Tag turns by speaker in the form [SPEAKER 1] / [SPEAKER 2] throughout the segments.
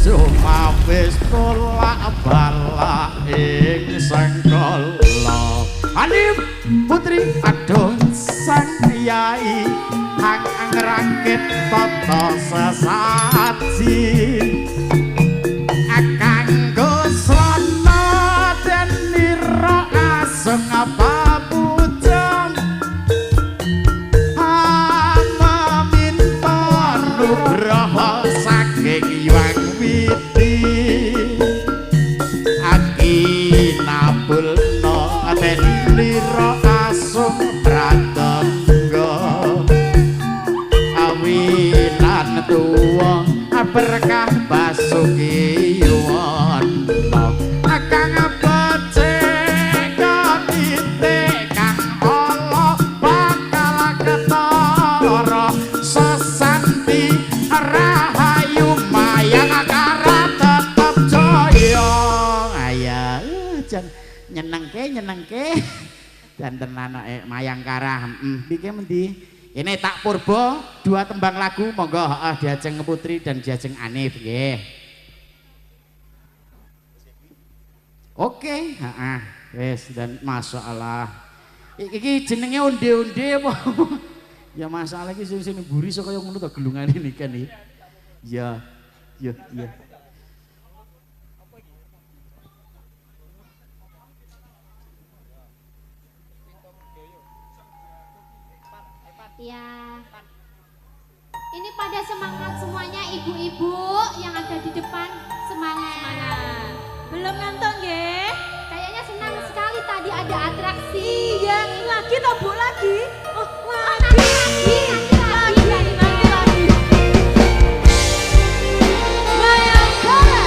[SPEAKER 1] Sumawis tolak balak ing sengkala Alim putri adon sang yai hang ngrangkit tata sesaji kanggo srana den nira asung apa pucung meminta nugraha saking Hyang Widi akinabulna den nira asung pratangga awilan tuwa berkah basuki wanda kang becik katite kang ala bakal ketara sesanti rahayu mayang akara tetep jaya aya jan nyenengke dan tenan mayang kara iki mendi ini tak purba 2 tembang lagu monggo diajeng Putri dan diajeng Anif nggih. Oke, wis dan masyaallah. Iki jenenge onde-onde apa? Ya masalah iki sing mburi sok kaya ngono to gelungane niki kan iki. Ya. Ya.
[SPEAKER 2] Ya, ini pada semangat semuanya ibu-ibu yang ada di depan semangat.
[SPEAKER 3] Belum nonton nggih?
[SPEAKER 2] Kayaknya senang sekali tadi ada atraksi.
[SPEAKER 3] Iya, lagi toh Bu lagi? Oh,
[SPEAKER 2] Nanti lagi.
[SPEAKER 3] Bayangkara.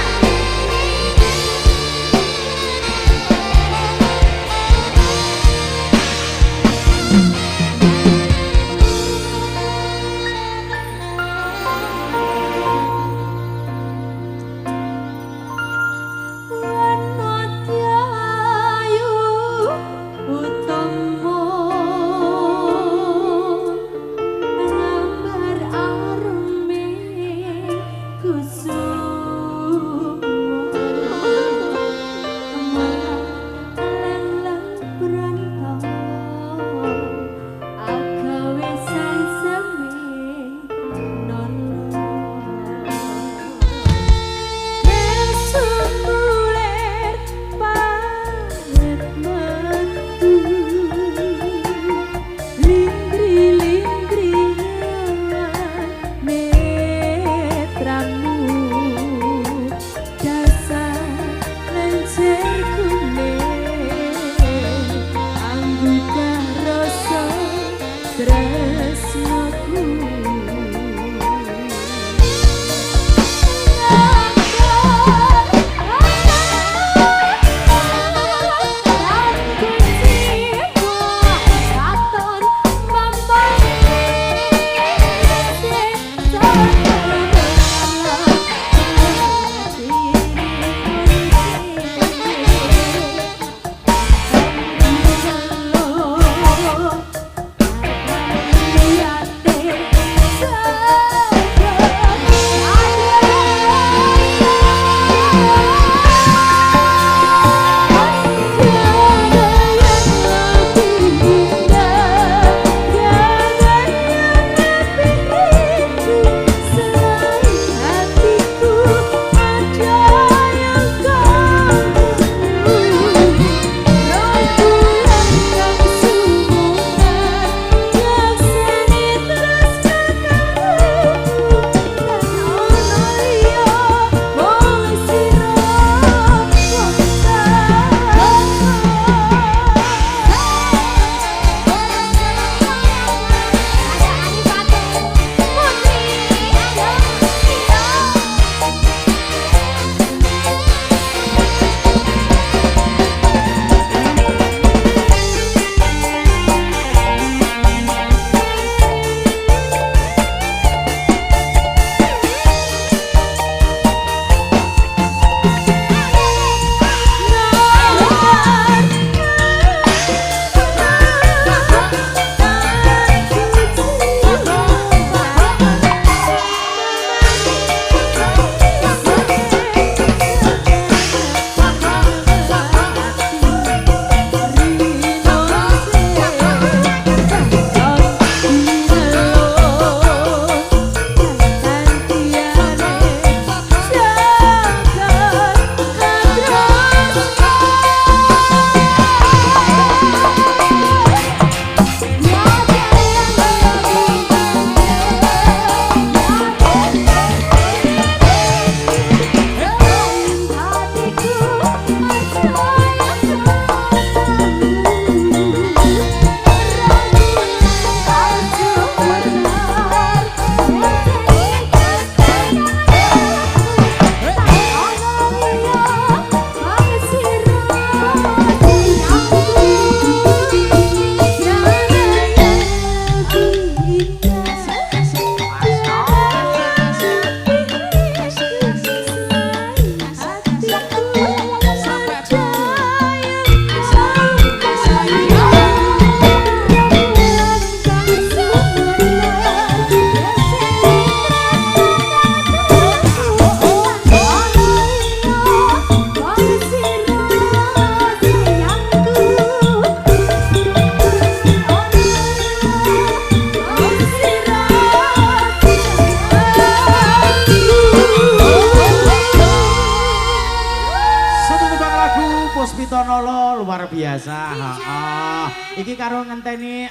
[SPEAKER 1] Sustanolo luar biasa. Heeh. Iki karo ngenteni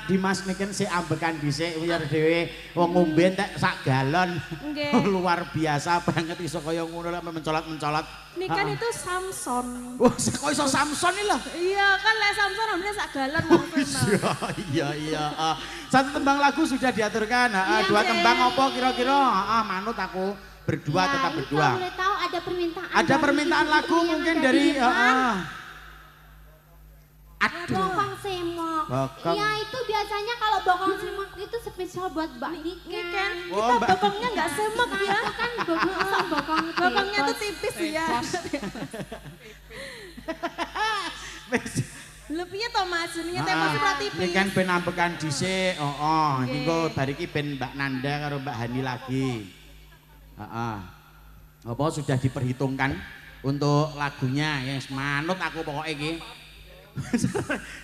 [SPEAKER 1] Dimas niken sik ambekan dhisik biar dhewe wong ngombe entek sak galon.
[SPEAKER 3] Nggih.
[SPEAKER 1] Luar biasa banget iso kaya ngono lek mencolot-mencolot.
[SPEAKER 3] Ini kan itu Samson.
[SPEAKER 1] Wah, kok iso Samson iki lho.
[SPEAKER 3] Iya kan lek Samson ambilnya sak galon maksudnya.
[SPEAKER 1] Iya. Satu tembang lagu sudah diaturkan.
[SPEAKER 2] Iya,
[SPEAKER 1] Dua
[SPEAKER 2] Nggih.
[SPEAKER 1] tembang apa kira-kira? Manut aku berdua
[SPEAKER 2] Ya,
[SPEAKER 1] tetap
[SPEAKER 2] ini
[SPEAKER 1] berdua.
[SPEAKER 2] kalau boleh tahu ada permintaan.
[SPEAKER 1] Ada permintaan lagu mungkin dari aduh.
[SPEAKER 2] Bokong Semok.
[SPEAKER 1] Bokong.
[SPEAKER 2] Iya itu biasanya kalau Bokong Semok itu spesial buat Mbak Niken.
[SPEAKER 3] Niken,
[SPEAKER 1] Oh,
[SPEAKER 3] kita
[SPEAKER 1] Mbak.
[SPEAKER 3] bokongnya nggak semek ya.
[SPEAKER 2] Itu kan bokong
[SPEAKER 3] Bokongnya tuh tipis ya. Lebihnya toh mas, ini tempat surat tipis.
[SPEAKER 1] Ini kan ben ambekan dhisik. Iki engko bar iki ben Mbak Nanda karo Mbak Hani lagi. Apa sudah diperhitungkan untuk lagunya ya manut aku pokoknya iki.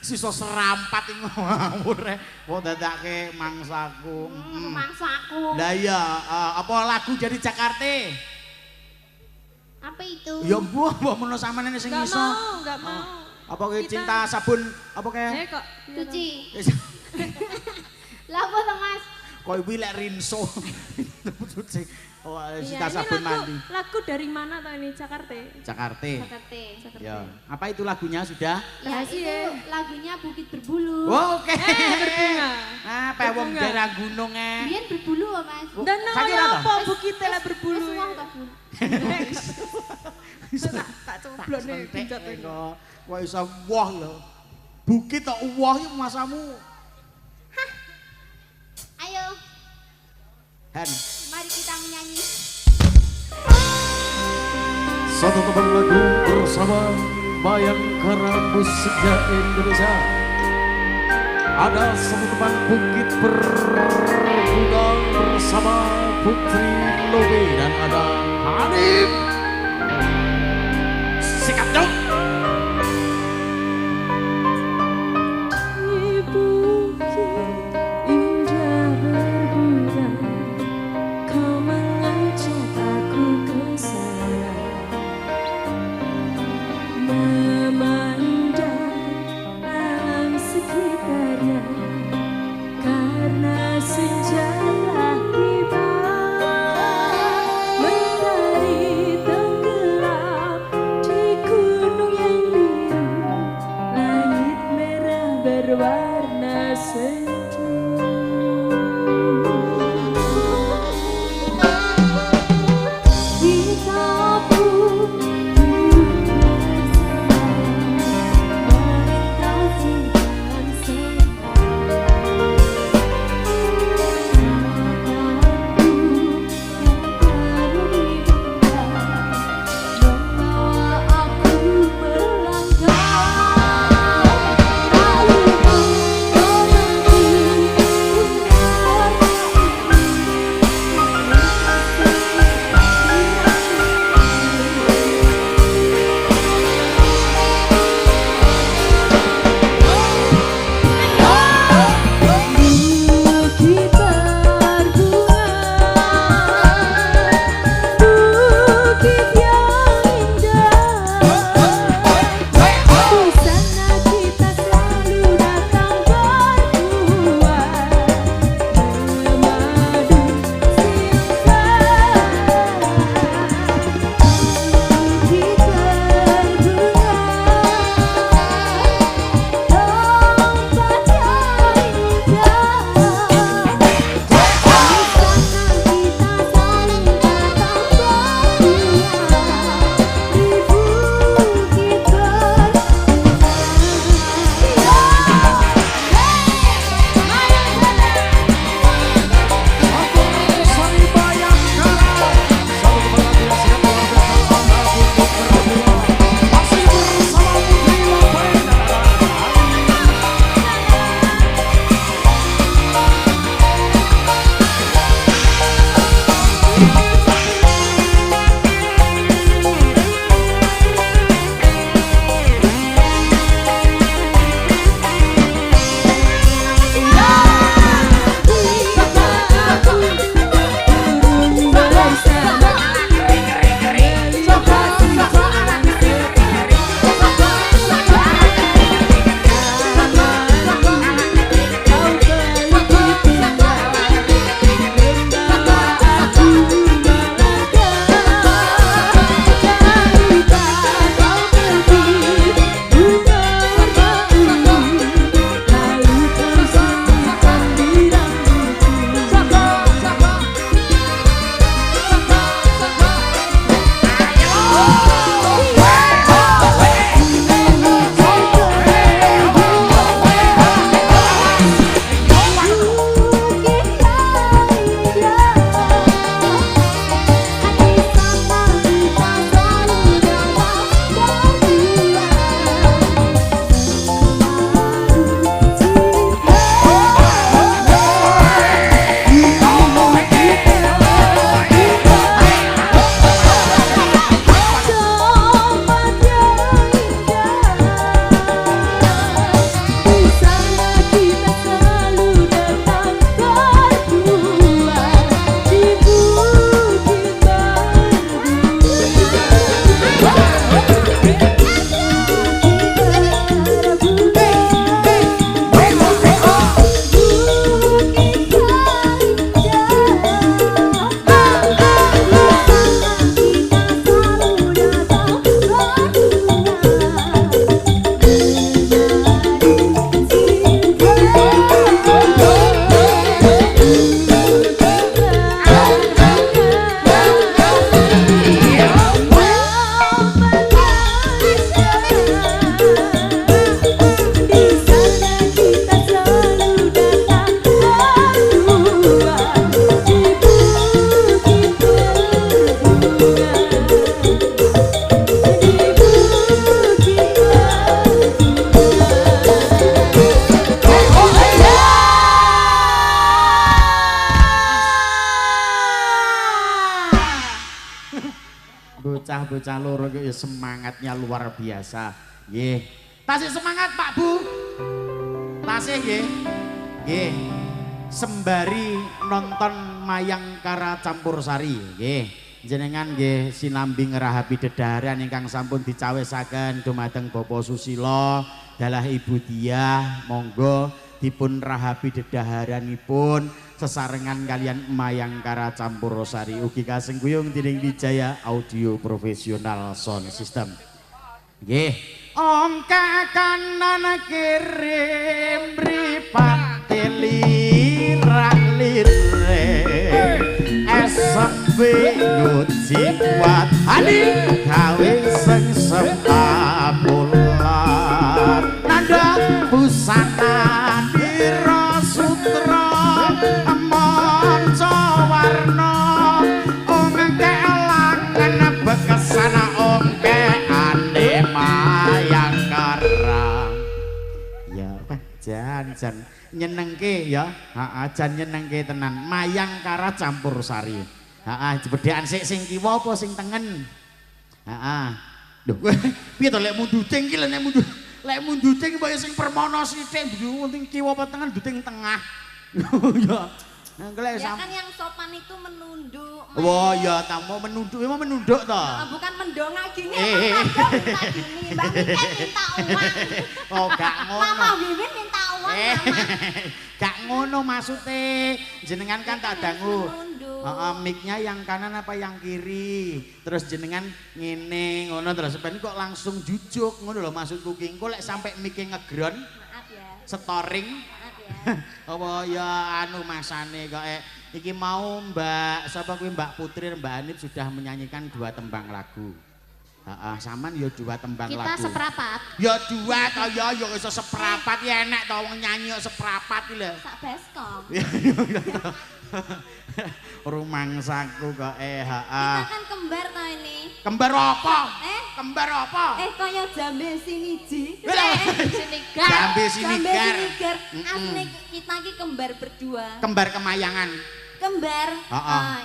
[SPEAKER 1] Sisa serampat iki ngawur kok dadake mangsaku.
[SPEAKER 2] Mangsaku.
[SPEAKER 1] Lah iya, apa lagu dari Jakarta?
[SPEAKER 2] Apa itu?
[SPEAKER 1] Ya mbah menawa sampeyan sing
[SPEAKER 3] Nggak
[SPEAKER 1] iso.
[SPEAKER 3] mau, nggak mau.
[SPEAKER 1] Apa kayak
[SPEAKER 3] Kita-
[SPEAKER 1] cinta sabun apa kayak?
[SPEAKER 3] Kok.
[SPEAKER 2] Cuci. Lah apa toh Mas?
[SPEAKER 1] Kok ibu lek rinso. Oh, cinta
[SPEAKER 3] Iya,
[SPEAKER 1] sabun
[SPEAKER 3] ini
[SPEAKER 1] mandi.
[SPEAKER 3] lagu dari mana toh ini Jakarta?
[SPEAKER 1] Jakarta.
[SPEAKER 2] Jakarta.
[SPEAKER 1] Ya. Apa itu lagunya sudah?
[SPEAKER 2] Ya itu lagunya Bukit Berbulu.
[SPEAKER 1] Oh, oke.
[SPEAKER 3] berbunga.
[SPEAKER 1] Pewong
[SPEAKER 3] Berbunga.
[SPEAKER 1] daerah gunung
[SPEAKER 2] Biar berbulu loh Mas.
[SPEAKER 3] Dan
[SPEAKER 1] Sakit
[SPEAKER 3] namanya
[SPEAKER 1] apa?
[SPEAKER 3] apa? Bukit lah berbulu.
[SPEAKER 2] Wis wong ta, Bu?
[SPEAKER 3] Tak coblok nih, pincat ini.
[SPEAKER 1] Kok iso wah lho. Bukit tok wah iki masamu.
[SPEAKER 2] Ayo,
[SPEAKER 1] Han.
[SPEAKER 2] mari kita menyanyi.
[SPEAKER 1] Satu tembang lagu bersama Bayangkara Musiknya Indonesia. Ada satu tembang Bukit Berbunga bersama Putri Lobe dan ada Hanif. Sikat dong.
[SPEAKER 3] Di bukit indah berbunga, kau mengajak aku ke sana, memandang alam sekitarnya, karena senja telah tiba, mentari
[SPEAKER 1] Bocah-bocah loro ya semangatnya luar biasa. Nggih. Tasih semangat Pak Bu. Tasih nggih. Nggih. Sembari nonton Mayangkara Campursari nggih. Jenengan nggih sinambi ngerahapi dedhaharan ingkang sampun dicawisaken dumateng Bapak Susilo dalah Ibu Diah, monggo dipun rahapi dedhaharanipun sesarengan kalian Mayangkara Campursari ugi kasengguyung dening Wijaya Audio Profesional Sound System. Nggih. Ongka kanan kirim mripate lirah-lire SMB nyuci kuat ani gawe sing sepapulan nanda busana dira sutra manca warna ongke langen bekesana ongke ane Mayangkara ya jan nyenengke ya jan nyenengke tenan Mayangkara Campursari jebedekan sing kiwa apa sing tengen lho piye to lek munduting ki lek munduting kaya sing permono sithik penting kiwa apa tengen duting tengah ya
[SPEAKER 2] ya kan yang sopan itu menunduk.
[SPEAKER 1] Oh ya tamu menunduk emang menunduk toh
[SPEAKER 2] bukan mendongak gini minta gini Mbak Niken minta uang
[SPEAKER 1] oh gak ngono
[SPEAKER 2] Mama Wiwin minta uang
[SPEAKER 1] gak ngono maksudnya jenengan kan tak dangu mic-nya yang kanan apa yang kiri terus jenengan ngene ngono terus ben kok langsung jujuk ngono lho maksudku ki engko lek sampai mic-e ngegron maaf ya storing apa ya anu masane kok iki mau Mbak sapa kuwi Mbak Putri Mbak Anip sudah menyanyikan 2 tembang lagu. Saman ya 2 tembang lagu.
[SPEAKER 2] Kita seprapat.
[SPEAKER 1] Ya 2 to ya iso seprapat ya enak to wong nyanyi kok seprapat iki lho.
[SPEAKER 2] Sak baskom.
[SPEAKER 1] Rumangsaku kok
[SPEAKER 2] Kita kan kembar to ini.
[SPEAKER 1] Kembar apa? Kembar apa?
[SPEAKER 2] Kaya jambe siniji.
[SPEAKER 1] Sinigar. Jambe sinigar.
[SPEAKER 2] Asli kita iki kembar berdua.
[SPEAKER 1] Kembar kemayangan.
[SPEAKER 2] Kembar.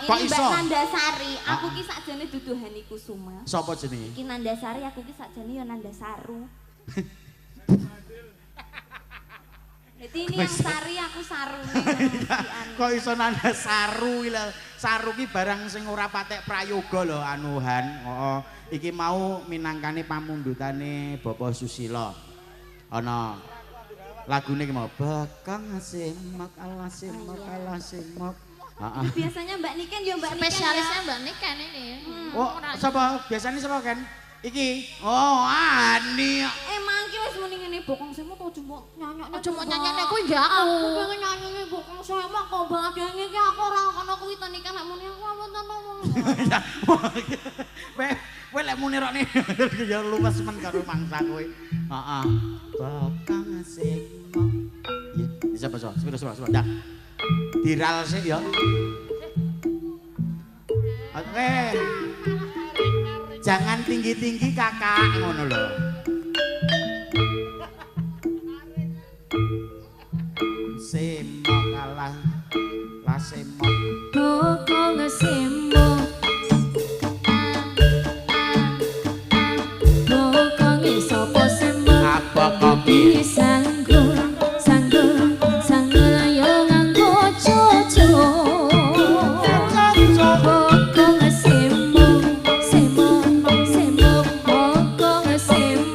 [SPEAKER 1] Ini
[SPEAKER 2] Mbak Nandasari. Aku ki sakjane dudu Hani Kusuma.
[SPEAKER 1] Sapa jenenge?
[SPEAKER 2] Iki Nandasari, aku ki sakjane ya Nandasaru. Jadi ini yang sari aku saru
[SPEAKER 1] kok iso nanda saru lho. Saru ki barang sing ora patek prayoga lho anuhan. Iki mau minangkane pamundhutane Bapak Susilo. Ana lagune ki mau bakang semak ala semak ala semak.
[SPEAKER 2] Biasanya Mbak Niken ya Mbak Niken.
[SPEAKER 3] Spesialisnya Mbak Niken ini.
[SPEAKER 1] Oh, sapa? Biasanya sapa kan? Iki. Oh, Ani.
[SPEAKER 2] Emang ki wis muni ngene bokong semu to cuma nyanyakne.
[SPEAKER 3] Cuma nyanyakne kuwi ya aku.
[SPEAKER 2] Aku pengen nyanyine bokong semu kok badane iki aku ora kono kuwi to nikan nek muni aku wonten ngomong.
[SPEAKER 1] Kowe lek muni rokne ya luwes men karo mangsa kowe. Heeh. Bakang semu. Ya, sapa? Dah. Diral sik ya. Oke. Jangan tinggi-tinggi kakak ngono lho. Semok kalah lah semok.
[SPEAKER 2] Bokong semok. Bokong sapa semok?
[SPEAKER 1] Apa kok
[SPEAKER 2] sanggul yo nganggo cucu. Bokong semok bokong semok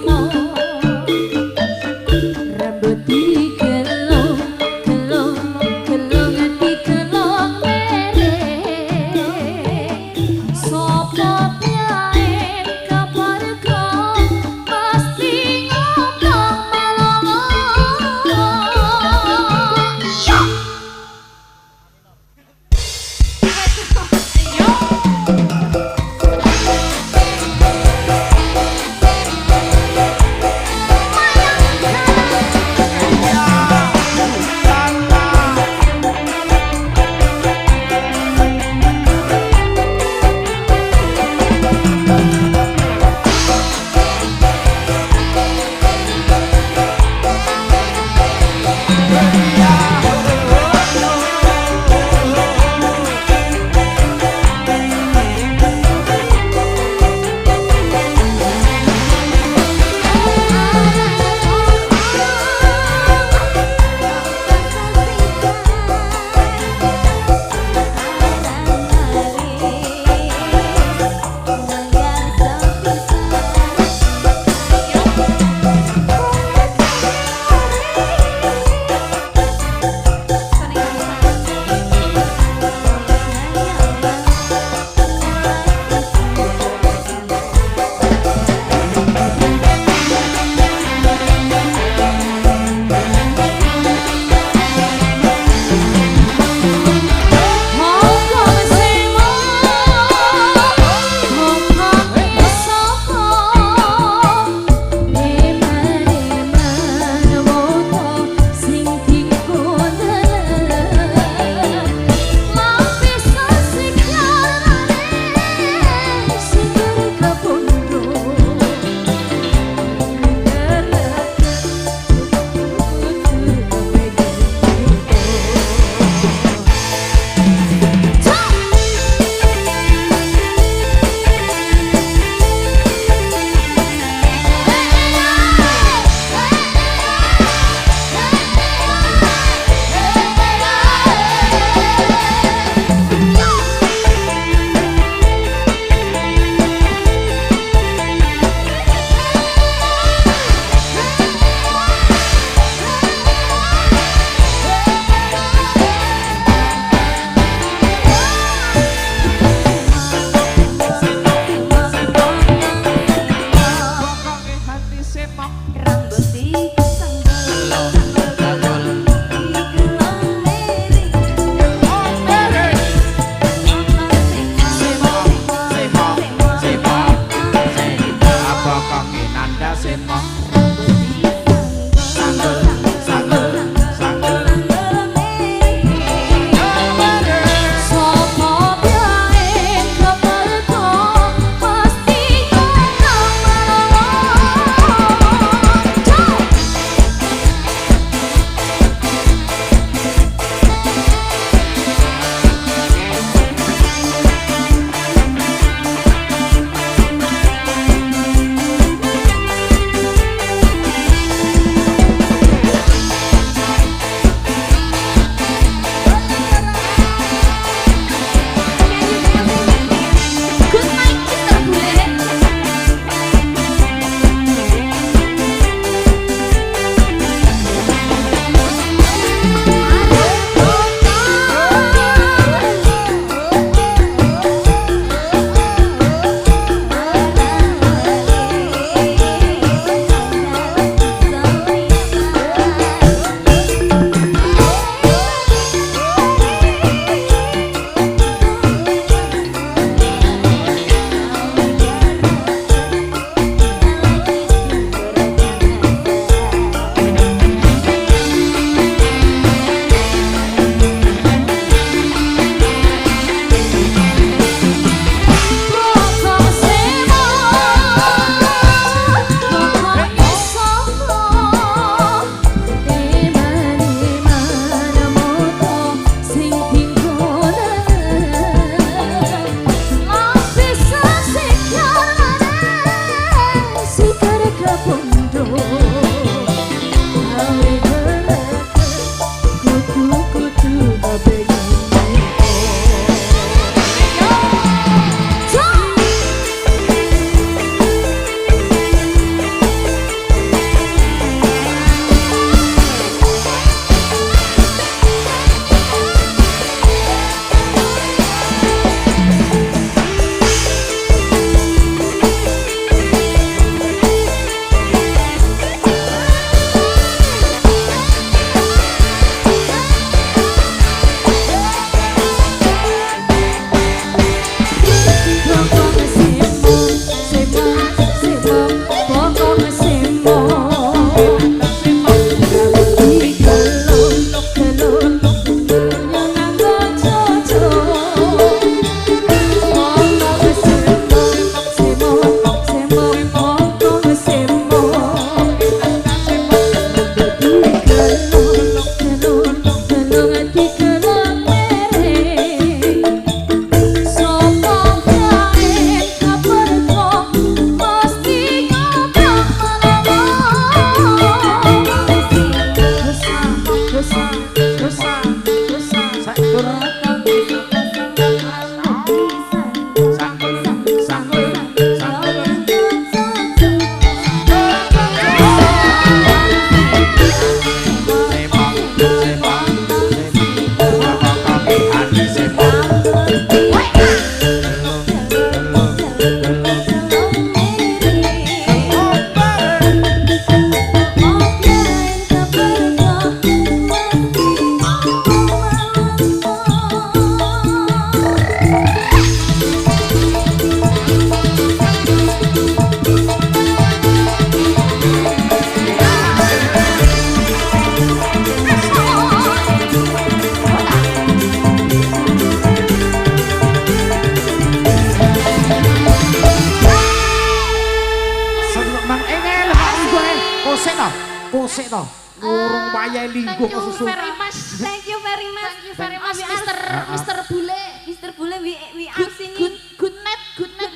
[SPEAKER 1] Kosek toh. Urung wayahe linggo
[SPEAKER 2] Thank you
[SPEAKER 1] susu.
[SPEAKER 2] very much.
[SPEAKER 3] Thank you very much.
[SPEAKER 2] Thank you very much,
[SPEAKER 3] We are-
[SPEAKER 2] Mr. Bule.
[SPEAKER 3] Mr. Bule, we are singing.
[SPEAKER 2] Good night.
[SPEAKER 3] Good night.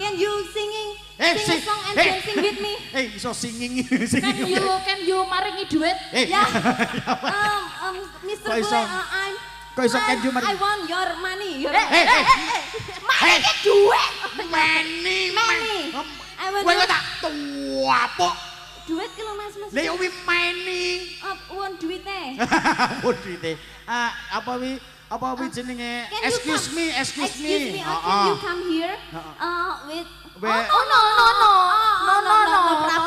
[SPEAKER 3] Can you singing? Sing a song and dancing with me.
[SPEAKER 1] Iso singing.
[SPEAKER 2] Can you maringi duit?
[SPEAKER 3] Yeah. Mr.
[SPEAKER 1] Kok
[SPEAKER 3] Bule,
[SPEAKER 1] iso? Kok iso can you
[SPEAKER 3] I want your money. Your
[SPEAKER 2] Maringi duit.
[SPEAKER 1] Meni.
[SPEAKER 3] I want
[SPEAKER 1] Kowe
[SPEAKER 3] your
[SPEAKER 1] tak tuapuk.
[SPEAKER 3] duit ki lho Mas.
[SPEAKER 1] Lah yo wi meni.
[SPEAKER 3] Want duitnya.
[SPEAKER 1] Bodite. Apa wi jenenge?
[SPEAKER 3] Can you
[SPEAKER 1] Excuse
[SPEAKER 3] come-
[SPEAKER 1] me.
[SPEAKER 3] Excuse me, can you come here? With
[SPEAKER 1] Where-
[SPEAKER 3] Oh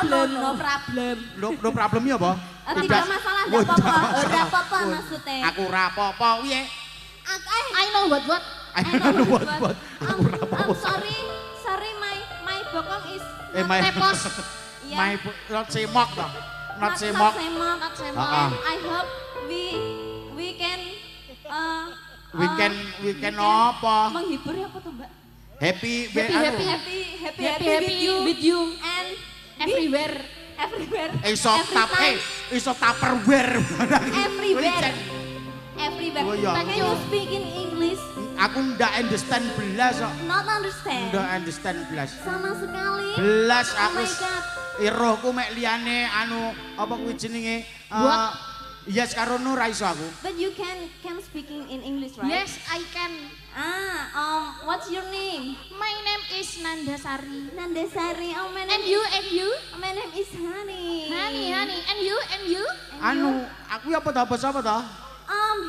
[SPEAKER 3] no problem.
[SPEAKER 1] No problem ya apa?
[SPEAKER 3] Tidak masalah, tidak apa-apa. Tidak apa-apa maksudnya.
[SPEAKER 1] Aku ora apa-apa piye?
[SPEAKER 2] I know what.
[SPEAKER 1] I know what. Aku ora apa-apa.
[SPEAKER 3] Sorry, my bokong is
[SPEAKER 1] My
[SPEAKER 2] Tepos.
[SPEAKER 3] yeah,
[SPEAKER 1] my not semok toh. Not semok.
[SPEAKER 3] Not semok.
[SPEAKER 1] Ah.
[SPEAKER 3] And I hope we can
[SPEAKER 1] We can apa?
[SPEAKER 3] menghibur ya apa tuh Mbak?
[SPEAKER 1] Happy
[SPEAKER 3] Happy
[SPEAKER 2] with you
[SPEAKER 3] and
[SPEAKER 2] everywhere.
[SPEAKER 3] everywhere.
[SPEAKER 1] Iso tupperware.
[SPEAKER 3] Everywhere.
[SPEAKER 1] Oh, iya.
[SPEAKER 3] Can you speak in English?
[SPEAKER 1] Aku ndak understand belas kok.
[SPEAKER 3] Not understand.
[SPEAKER 1] Ndak understand belas.
[SPEAKER 3] Sama sekali.
[SPEAKER 1] Belas
[SPEAKER 3] Oh
[SPEAKER 1] aku
[SPEAKER 3] my God.
[SPEAKER 1] irohku mek liyane apa kuwi jenenge yes karo no ra iso aku.
[SPEAKER 3] But you can speaking in English, right?
[SPEAKER 2] Yes, I can.
[SPEAKER 3] What's your name?
[SPEAKER 2] My name is Nandasari.
[SPEAKER 3] Nandasari. Oh, my name
[SPEAKER 2] And you?
[SPEAKER 3] My name is Honey.
[SPEAKER 2] Honey. And you?
[SPEAKER 1] Aku apa ta basa apa ta?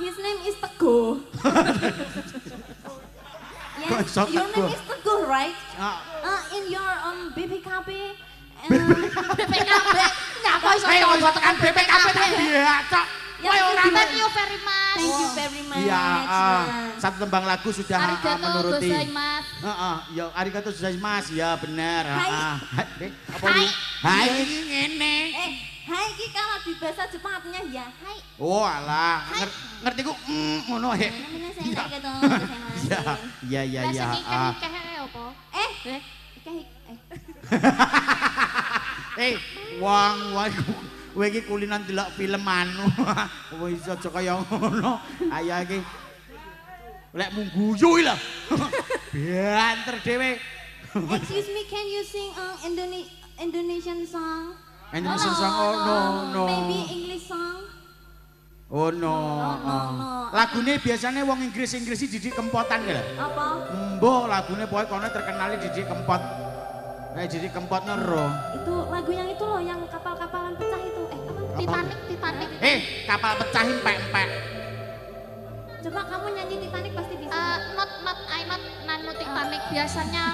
[SPEAKER 3] His name is Teguh.
[SPEAKER 1] Kok
[SPEAKER 3] Yes,
[SPEAKER 1] iso
[SPEAKER 3] your
[SPEAKER 1] Teguh?
[SPEAKER 3] name is Teguh, right? In your BPKB.
[SPEAKER 2] BPKB. Nyapa iso
[SPEAKER 1] Ayo
[SPEAKER 2] coba
[SPEAKER 1] tekan BPKB ta iya cok.
[SPEAKER 3] Ya,
[SPEAKER 1] Kowe ora
[SPEAKER 2] Thank you very much.
[SPEAKER 3] Thank you very much.
[SPEAKER 1] Iya, satu tembang lagu sudah
[SPEAKER 2] Arigato
[SPEAKER 1] menuruti.
[SPEAKER 2] gozaimasu.
[SPEAKER 1] Ya arigato gozaimasu, ya benar.
[SPEAKER 3] Hai.
[SPEAKER 1] Apa ini? Hai iki ngene.
[SPEAKER 3] Hai, iki kalau di bahasa Jepang artinya ya, hai.
[SPEAKER 1] Oh alah, ngerti ku ngono he.
[SPEAKER 3] Namanya saya kayak gitu.
[SPEAKER 1] Ya.
[SPEAKER 2] Bahasa nikah apa?
[SPEAKER 1] Wong kowe iki kulinan delok film anu. Kowe iso aja kaya ngono. Ayo iki. Lek mung guyu lho. Banter dhewe.
[SPEAKER 3] Excuse me, can you sing Indonesian song?
[SPEAKER 1] Indonesian song no.
[SPEAKER 3] Maybe English song?
[SPEAKER 1] Oh no.
[SPEAKER 3] No.
[SPEAKER 1] Lagune biasanya wong Inggris didik kempotan ya.
[SPEAKER 3] Apa?
[SPEAKER 1] Mbok lagune pokoke kono terkenal didik kempot. Nek didik kempot nero.
[SPEAKER 3] Itu lagu yang itu loh, yang kapal-kapalan pecah itu. Apa?
[SPEAKER 2] Titanic.
[SPEAKER 1] Kapal pecah empek-empek.
[SPEAKER 3] Coba kamu nyanyi Titanic pasti bisa.
[SPEAKER 2] I not nano Titanic. Biasanya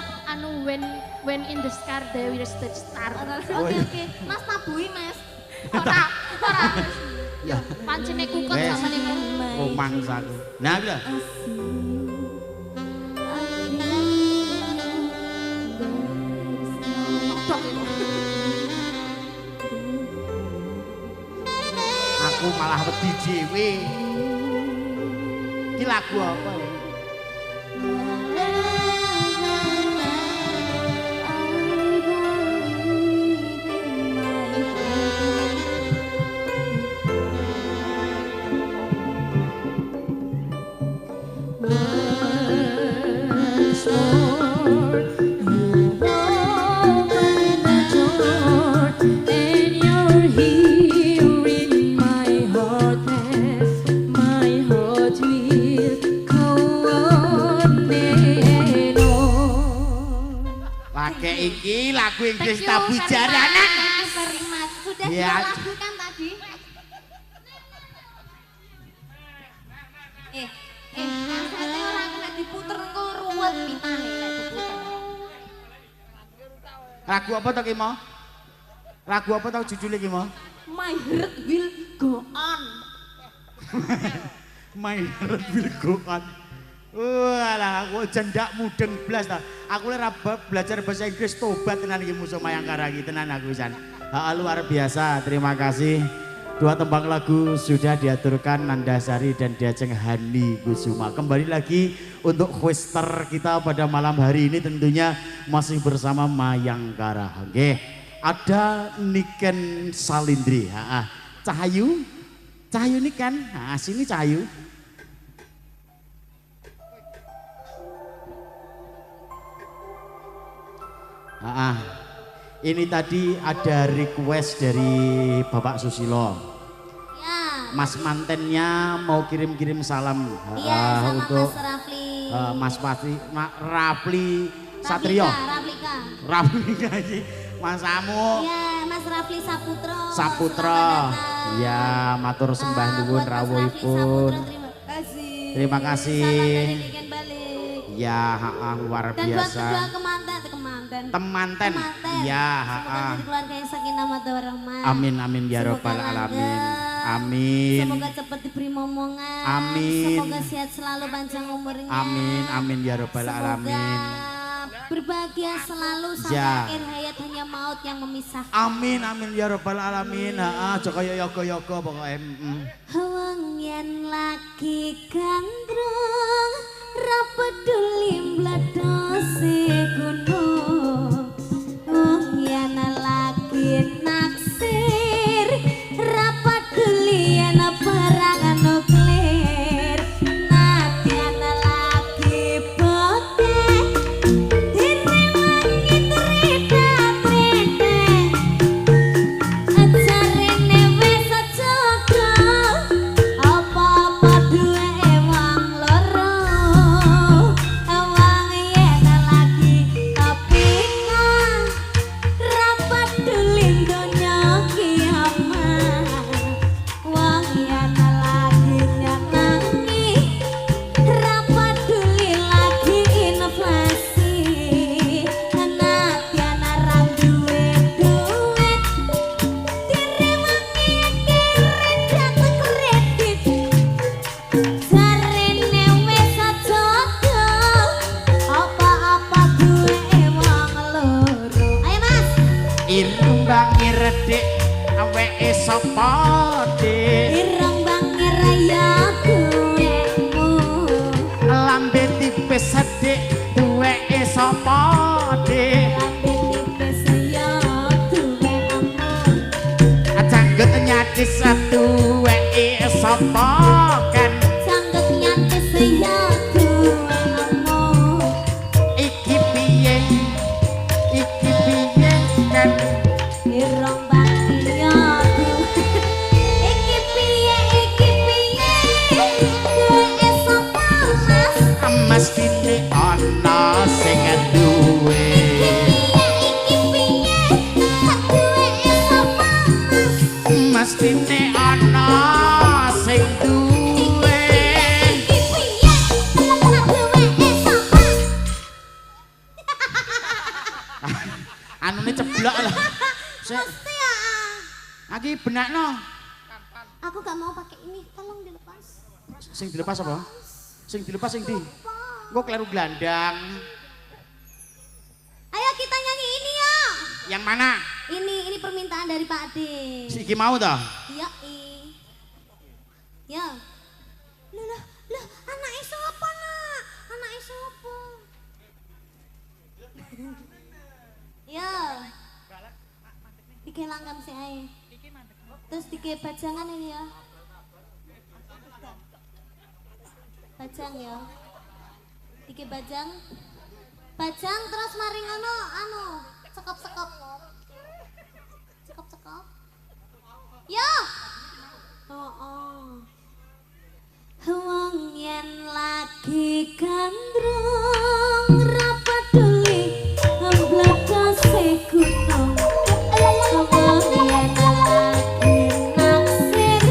[SPEAKER 2] when in the sky there is the star.
[SPEAKER 3] Oke. Mas tabui, Mas.
[SPEAKER 2] Ora.
[SPEAKER 1] Ya.
[SPEAKER 2] Pancene kukut sama ning.
[SPEAKER 1] Oh mangsaku. Nah, bila. Aku malah wedi dhewe. Iki lagu apa ya? Iki lagu Inggris tabu jaranan.
[SPEAKER 3] Sudah
[SPEAKER 1] Ya.
[SPEAKER 3] dua lagu kan tadi? Kasete ora kena diputer engko ruwet pitane nek diputer.
[SPEAKER 1] Lagu apa to ki mo? Lagu apa to judule ki mo?
[SPEAKER 3] My heart will go on.
[SPEAKER 1] My heart will go on. Walah, aku jendak mudeng blas ta. Aku lek belajar bahasa Inggris tobat tenan iki musuh Mayangkara iki tenan aku pisan. Luar biasa. Terima kasih. Dua tembang lagu sudah diaturkan Nandasari dan Diajeng Hani Kusuma. Kembali lagi untuk hoster kita pada malam hari ini tentunya masih bersama Mayangkara. Oke. ada Niken Salindri. Cahayu, Cahayu Niken. Sini Cahayu. Ini tadi ada request dari Bapak Susilo.
[SPEAKER 3] Ya.
[SPEAKER 1] Mas mantennya mau kirim-kirim salam
[SPEAKER 3] Iya, sama
[SPEAKER 1] untuk
[SPEAKER 3] Mas Rafli.
[SPEAKER 1] Rafli Satrio. Raplika iki. Mas Amu.
[SPEAKER 3] Iya, Mas Rafli Saputro.
[SPEAKER 1] Saputro. Ya, matur sembah nuwun rawuhipun. Terima kasih. Ya, luar
[SPEAKER 3] Dan buat
[SPEAKER 1] biasa.
[SPEAKER 3] kedua kemanten.
[SPEAKER 1] Ya,
[SPEAKER 3] Semoga jadi keluarga yang sakinah mawaddah warahmah.
[SPEAKER 1] Amin amin ya robbal alamin. Amin.
[SPEAKER 3] Semoga cepat diberi momongan.
[SPEAKER 1] Amin.
[SPEAKER 3] Semoga sehat selalu panjang umurnya.
[SPEAKER 1] Amin amin ya robbal alamin.
[SPEAKER 3] Berbahagia selalu sampai
[SPEAKER 1] Ya.
[SPEAKER 3] akhir hayat, hanya maut yang memisahkan.
[SPEAKER 1] Amin amin ya robbal alamin. Aja kaya yoga-yoga pokoke.
[SPEAKER 3] Wong yen lagi gandrung ra peduli mledose gunung. Wong yen lagi naksir ra peduli yen perang nuklir. Nadyan lagi botek direwangi trita-trita. Ajarine wis ajaga apa-apa duwe wong loro. Wong yen lagi kepingan ra peduli donya kiamat. Wong yen lagi nyenengi ra peduli lagi inflasi. Nadyan ra duwe duit direwangi kredit kredit. Jarine wis ajaga apa-apa duwe wong loro. Ayo Mas.
[SPEAKER 1] Irung bangi redek aweke sapa dik.
[SPEAKER 3] Ireng bangi raya duwemu.
[SPEAKER 1] Lambe tipis sedek duweke sapa dik.
[SPEAKER 3] Lambe tipis ya duwemu.
[SPEAKER 1] Janggut nyadis duweke sapa kan.
[SPEAKER 3] Sanggup nyantis ya duwemu.
[SPEAKER 1] Iki piye kan.
[SPEAKER 3] Ireng bangi ya duwe. Iki piye duwe sapa Mas?
[SPEAKER 1] Mas kini ana sing duwe.
[SPEAKER 3] Iki piye duwe sapa Mas?
[SPEAKER 1] Mas kini ana sing duwe.
[SPEAKER 3] Iki piye duwe sapa?
[SPEAKER 1] Anune ceblok lah.
[SPEAKER 3] Mesti ya.
[SPEAKER 1] Aki benakno.
[SPEAKER 3] Aku gak mau pakai ini, tolong dilepas.
[SPEAKER 1] Sing dilepas apa? Sing dilepas sing di. Engko kleru glandang.
[SPEAKER 3] Ayo kita nyanyi ini ya.
[SPEAKER 1] Yang mana?
[SPEAKER 3] Ini permintaan dari Pak Ade.
[SPEAKER 1] Si iki mau toh?
[SPEAKER 3] Iya, ya. Lah, anake sapa, Nak? Anake sapa? Ya. Iki langgam sik ae. Terus dike bajangan ini ya. Bajang ya. Dike bajang. Bajang terus mari ngono sekop-sekop. Sekop-sekop. Yo. Wong yen lagi gandrung ra peduli mbledose gunung. Wong yen lagi naksir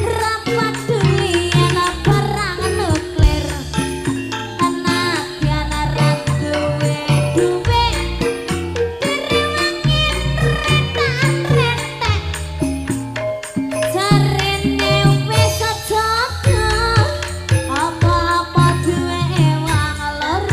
[SPEAKER 3] ra peduli yen perang nuklir. Nadyan ra duwe duwe direwangi retak-retak. Jarine wis ajaga apa-apa duwe wong loro.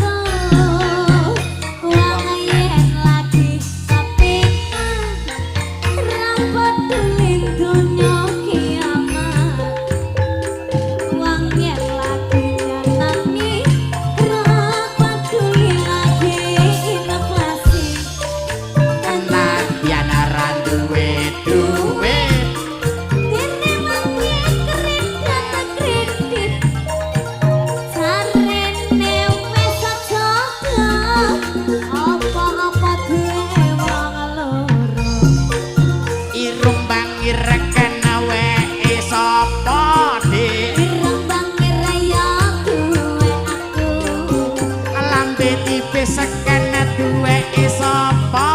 [SPEAKER 1] seken duweke sapa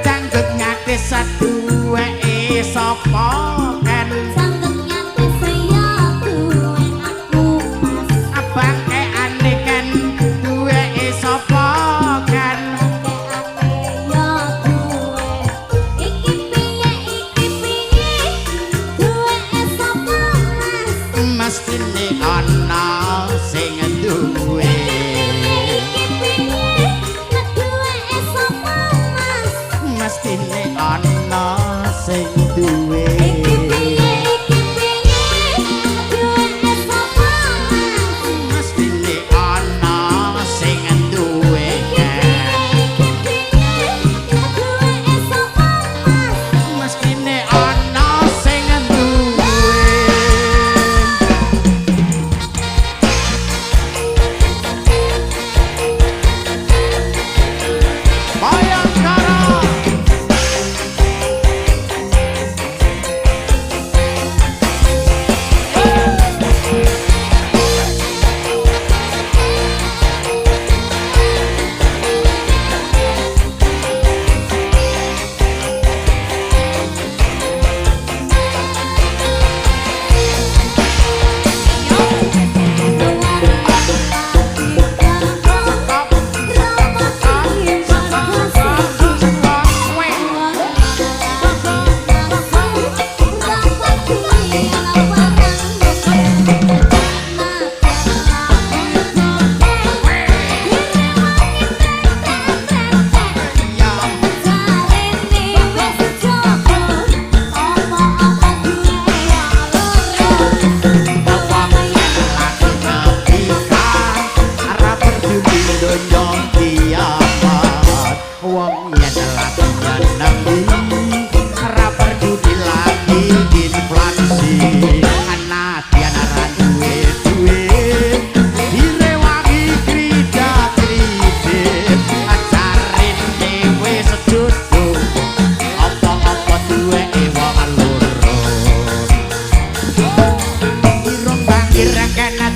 [SPEAKER 1] Janggut ngatis duweke sapa kan abang ane kan duweke sapa kan mestine ana sing duwe mestine ana sing duwe mestine ana sing duwe mestine ana sing duwe Bayangkara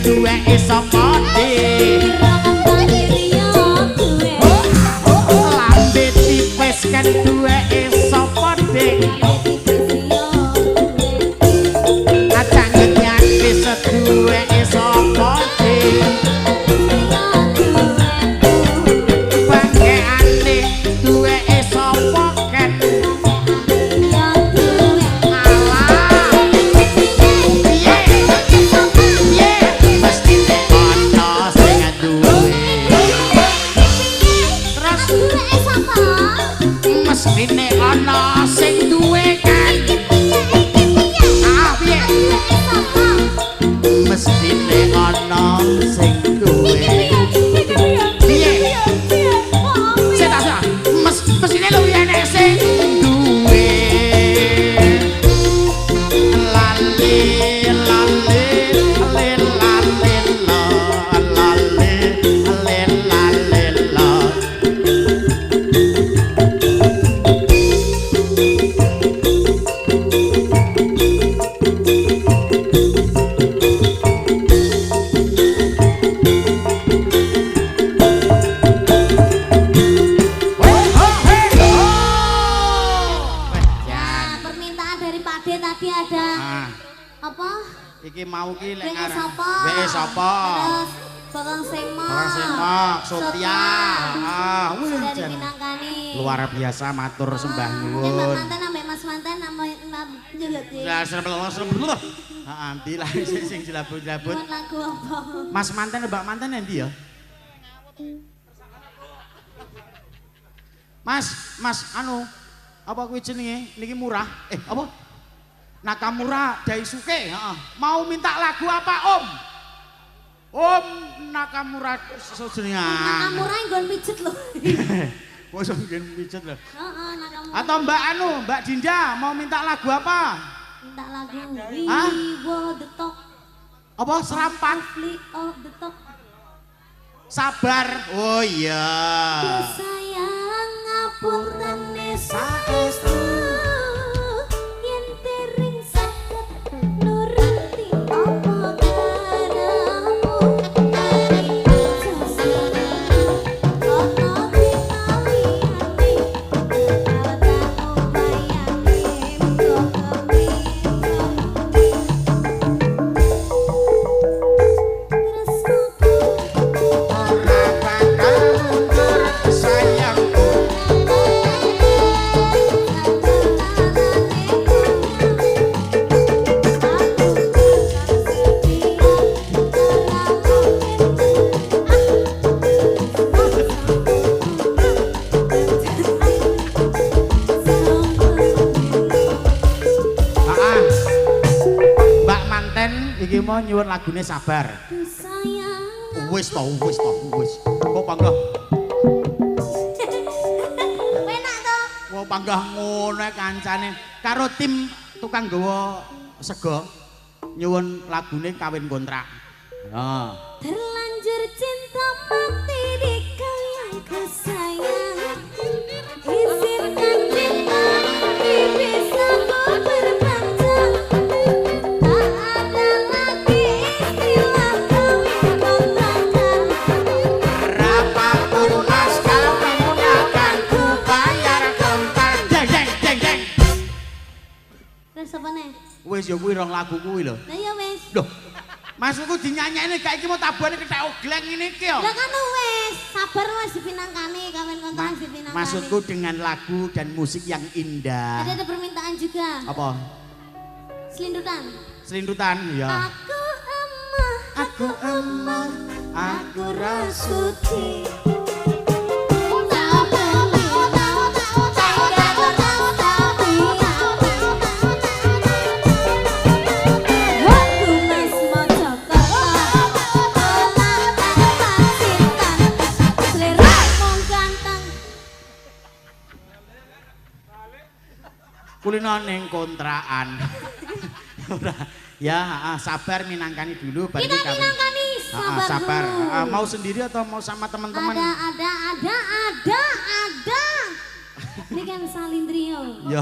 [SPEAKER 1] duweke sapa lambe tipis kan duweke sapa Janggut ngatis duweke sapa bangkeane duweke sapa kan mestine ana sing duwe kan piye mestine ana sing duwe piye mestine luwih enek sing duwe lali lali lali lali lali lali
[SPEAKER 3] Tadi ada apa?
[SPEAKER 1] Iki mau ki lek
[SPEAKER 3] Weke sapa?
[SPEAKER 1] Weke sapa?
[SPEAKER 3] Terus Bakang Semok.
[SPEAKER 1] Bakang Semok, Sotia. Wih,
[SPEAKER 3] dari Pinangkani.
[SPEAKER 1] luar biasa matur sembah
[SPEAKER 3] Mbak
[SPEAKER 1] nyuwun.
[SPEAKER 3] Mantan ambek Mas Mantan nama juga sih.
[SPEAKER 1] Ya serem. Heeh, lah sing jelabut-jelabut.
[SPEAKER 3] Buat lagu apa?
[SPEAKER 1] Mas Mantan Mbak Mantan endi ya? Mas anu apa kuwi jenenge? Niki murah. Apa? Nakamura Daisuke, mau minta lagu apa Om? Om Nakamura jenenge.
[SPEAKER 3] Nakamura nggon pijet lho.
[SPEAKER 1] Wes nggon pijet lho.
[SPEAKER 3] Heeh, Nakamura.
[SPEAKER 1] Atau Mbak anu, Mbak Dinda mau minta lagu apa?
[SPEAKER 3] Minta lagu
[SPEAKER 1] Hah?
[SPEAKER 3] Wiwo the Talk.
[SPEAKER 1] Apa serampan?
[SPEAKER 3] Flee of the Talk.
[SPEAKER 1] Sabar. Oh iya.
[SPEAKER 3] Sayang ngapunten saestu. Yen tering saged nuruti apa karep.
[SPEAKER 1] nyuwun lagune Sabar.
[SPEAKER 3] Duh sayang.
[SPEAKER 1] Wis to, wis. Kok panggah.
[SPEAKER 3] Penak to.
[SPEAKER 1] Kok panggah ngono kancane karo tim tukang gawa sego nyuwun lagune kawin kontrak. Ya.
[SPEAKER 3] Terlanjur cinta mati di kalianku sayang. Izinkan cinta ini bisa berpanjang. Tak ada lagi istilah kawin kontrak.
[SPEAKER 1] Berapapun mas kawin akan ku bayar kontrak. Jeng.
[SPEAKER 3] Terus apa nih?
[SPEAKER 1] Wis ya kuwi rong lagu kuwi lho.
[SPEAKER 3] Lah ya wis.
[SPEAKER 1] Loh, maksudku dinyanyekne gak iki mau tabane kethek ogleng ngene iki yo.
[SPEAKER 3] Lah kan wis, Sabar wis dipinangkani kawin kontrak dipinangkani.
[SPEAKER 1] Maksudku dengan lagu dan musik yang indah.
[SPEAKER 3] Ada permintaan juga.
[SPEAKER 1] Apa?
[SPEAKER 3] Selindutan.
[SPEAKER 1] Selindutan ya.
[SPEAKER 3] Aku emah, aku rasuti.
[SPEAKER 1] Kulino ning kontrakan. Ora. Ya, Sabar minangkani dulu baru
[SPEAKER 3] Kita
[SPEAKER 1] kawin.
[SPEAKER 3] minangkani Sabar.
[SPEAKER 1] Sabar.
[SPEAKER 3] dulu.
[SPEAKER 1] Mau sendiri atau mau sama teman-teman?
[SPEAKER 3] Ada. Ini kan salin trio.
[SPEAKER 1] Ya.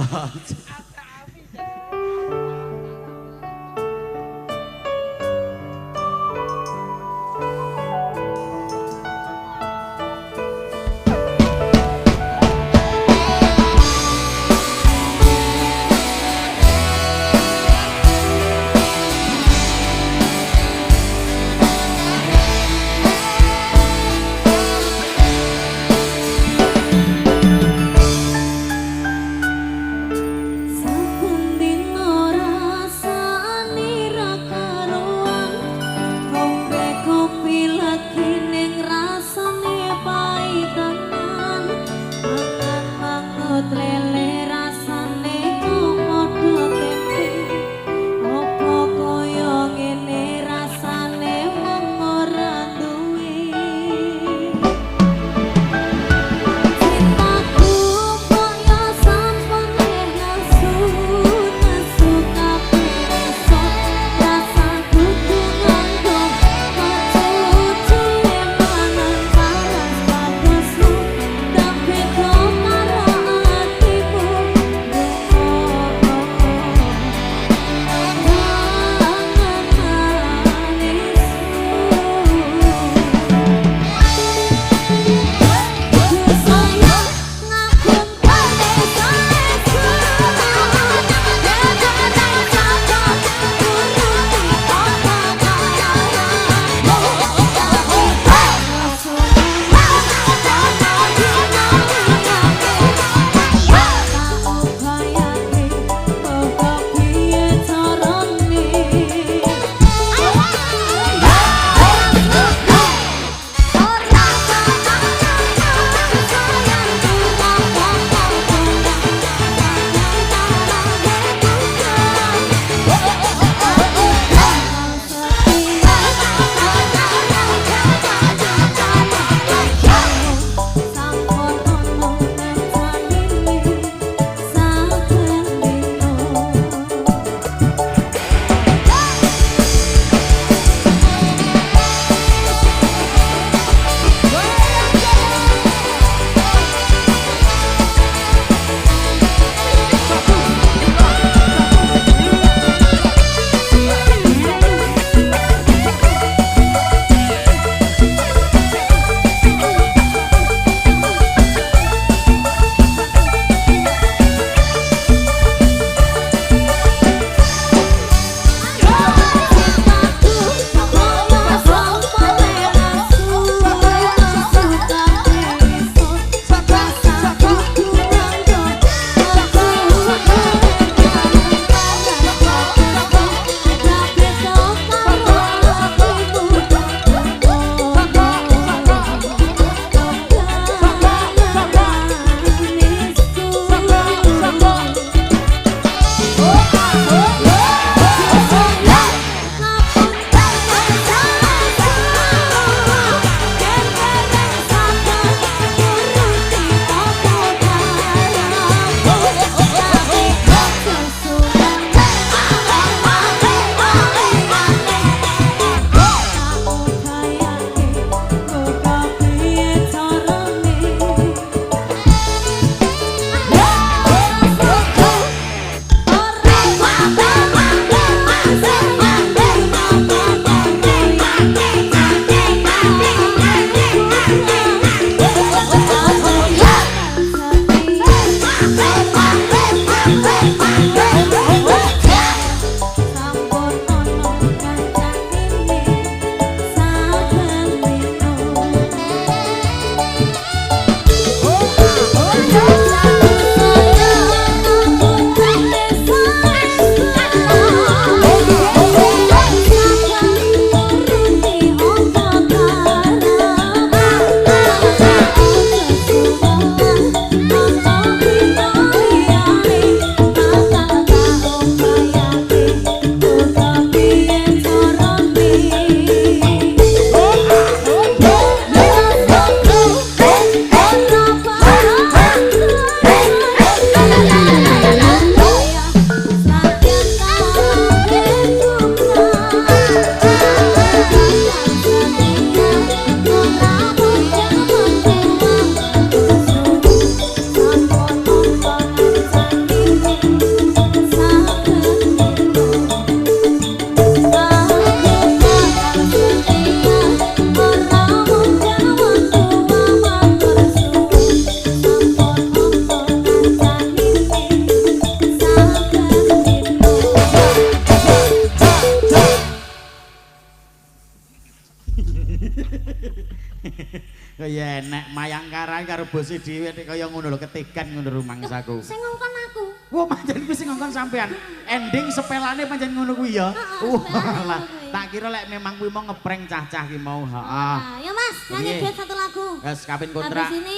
[SPEAKER 1] Kaya enek mayangkaran karo bose dhewe nek kaya ngono lho ketegan ngono rumangsaku.
[SPEAKER 3] Sing ngongkon aku.
[SPEAKER 1] Wah, pancen kuwi sing ngongkon sampean. Ending sepelane pancen ngono kuwi ya. Walah, tak kira lek memang kuwi mau ngeprank cah-cah ki mau. Heeh.
[SPEAKER 3] Ya Mas, nyanyi duet satu lagu.
[SPEAKER 1] Wes kawin kontrak.
[SPEAKER 3] Habis ini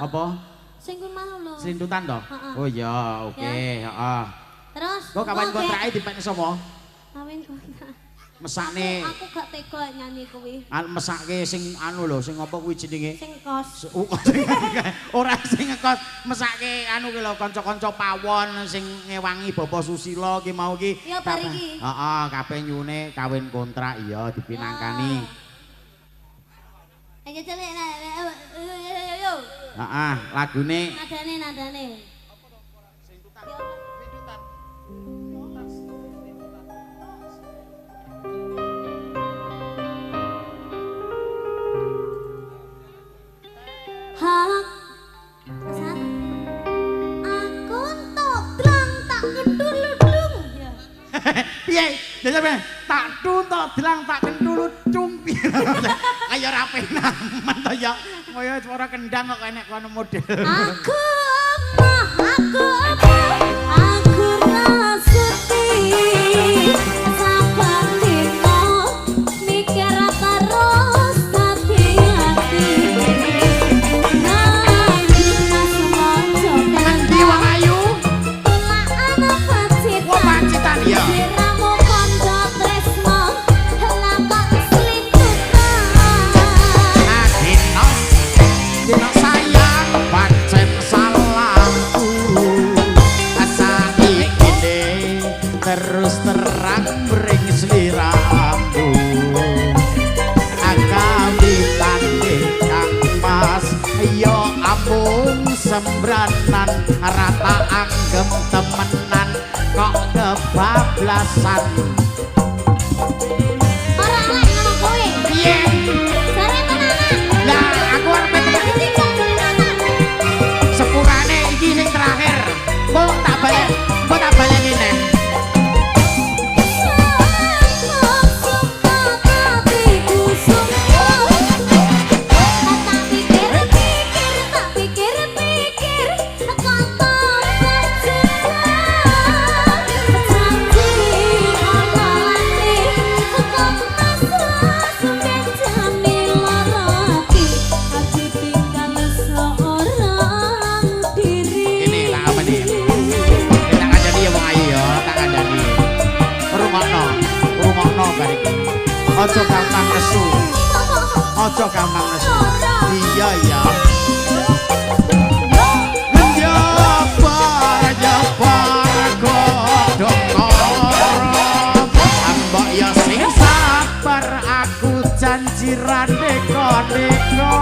[SPEAKER 1] Apa?
[SPEAKER 3] sing kuwi mau lho.
[SPEAKER 1] Serintutan to? Oh iya, oke, heeh.
[SPEAKER 3] Terus
[SPEAKER 1] Kok kawin kontrake dipekne sapa?
[SPEAKER 3] kawin kontrak.
[SPEAKER 1] Mesakne
[SPEAKER 3] Aku gak tega nyanyi kuwi.
[SPEAKER 1] mesake sing anu lho, sing apa kuwi jenenge?
[SPEAKER 3] Sing kos.
[SPEAKER 1] Ora sing ngekos mesake anu ki lho kanca-kanca pawon sing ngewangi Bapak Susilo ki mau ki.
[SPEAKER 3] Ya bar iki.
[SPEAKER 1] Heeh, kabeh nyune kawin kontrak iya dipinangkani.
[SPEAKER 3] Ayo celek yo.
[SPEAKER 1] Heeh, lagune
[SPEAKER 3] Nadane. Hak pesan aku entuk drang tak keduludung ya.
[SPEAKER 1] piye? Jajal tak tuntok dilang tak kendulu cung piye. Kaya ora penaman to ya. Kaya suara kendang kok enek kono model.
[SPEAKER 3] Aku rasuti sabar dino mikir terus hati-hati.
[SPEAKER 1] Nanti wong ayu. Wah pancitan ya. Dino sayang pancen salahku. Saiki terus terang bring sliramu. Akawitan kang pas yo amung sembranan rata anggem temenan kok kebablasan.
[SPEAKER 3] Ora lek ngono kowe.
[SPEAKER 1] Piye?
[SPEAKER 3] Jare tenanan.
[SPEAKER 1] Lah aku arep sepurane iki sing terakhir. Kok tak baleni neh. Ini lah apa nih? Tak kandani ya wong ayu ya, tak kandani. Rungokno bar iki. Aja gampang nesu. Aja gampang nesu. Iya iya. Nyabar godhong karo. Ambok ya sing sabar aku janji randeka-deka.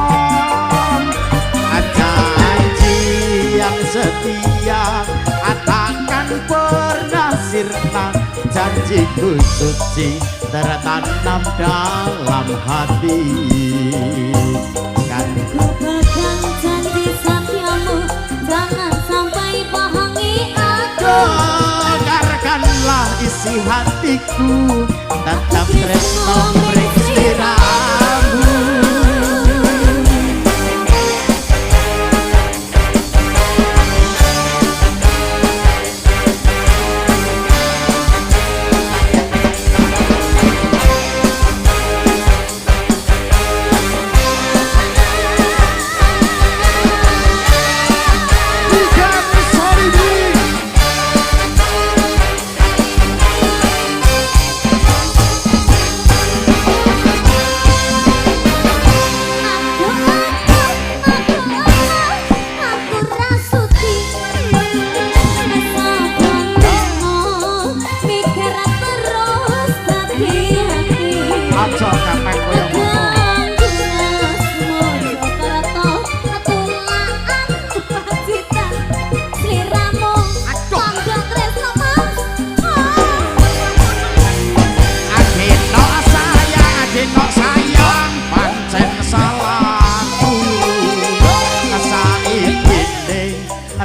[SPEAKER 1] Janji yang setia takkan pernah sirna. Janjiku suci tertanam dalam hati. Kan
[SPEAKER 3] Pegang janji setiamu, jangan sampai bohongi aku.
[SPEAKER 1] dengarkanlah isi hatiku, tetap tresno mring sliramu.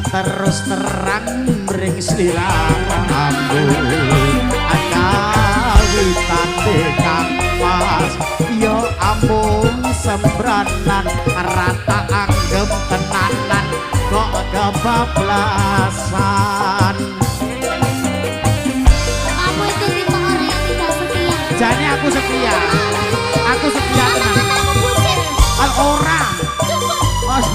[SPEAKER 1] terus terang mring sliramu akawitan kang pas yo sembranan rata anggem tenanan kok kebablasan.
[SPEAKER 3] Kamu itu tipe orang yang tidak setia.
[SPEAKER 1] Jadi aku setia tenan.
[SPEAKER 3] Aku bucin.
[SPEAKER 1] Orang. Oh,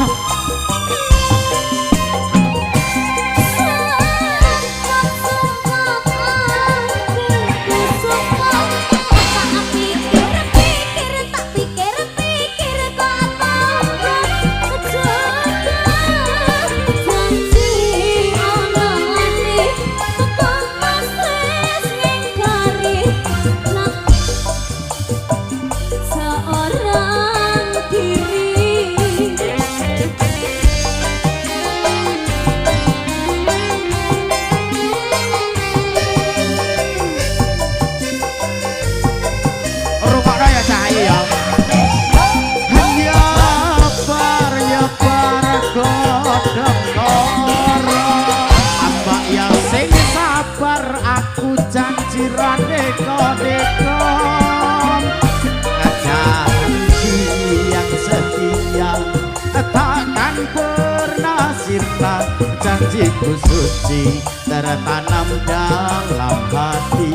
[SPEAKER 1] janjiku suci tertanam dalam hati.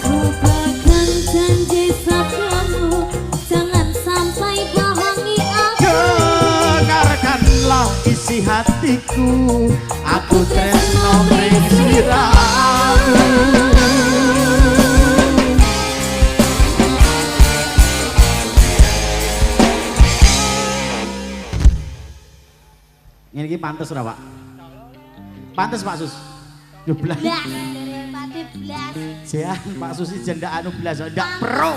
[SPEAKER 3] Lupakan janji padamu, jangan sampai bohongi aku.
[SPEAKER 1] Dengarkanlah isi hatiku, aku tresno mring sliramu. Ini pantes ora, Pak? Pantes Pak Sus. 12.
[SPEAKER 3] Blas daripada blas.
[SPEAKER 1] Jian Pak Susi jendak anu blas, ndak pro.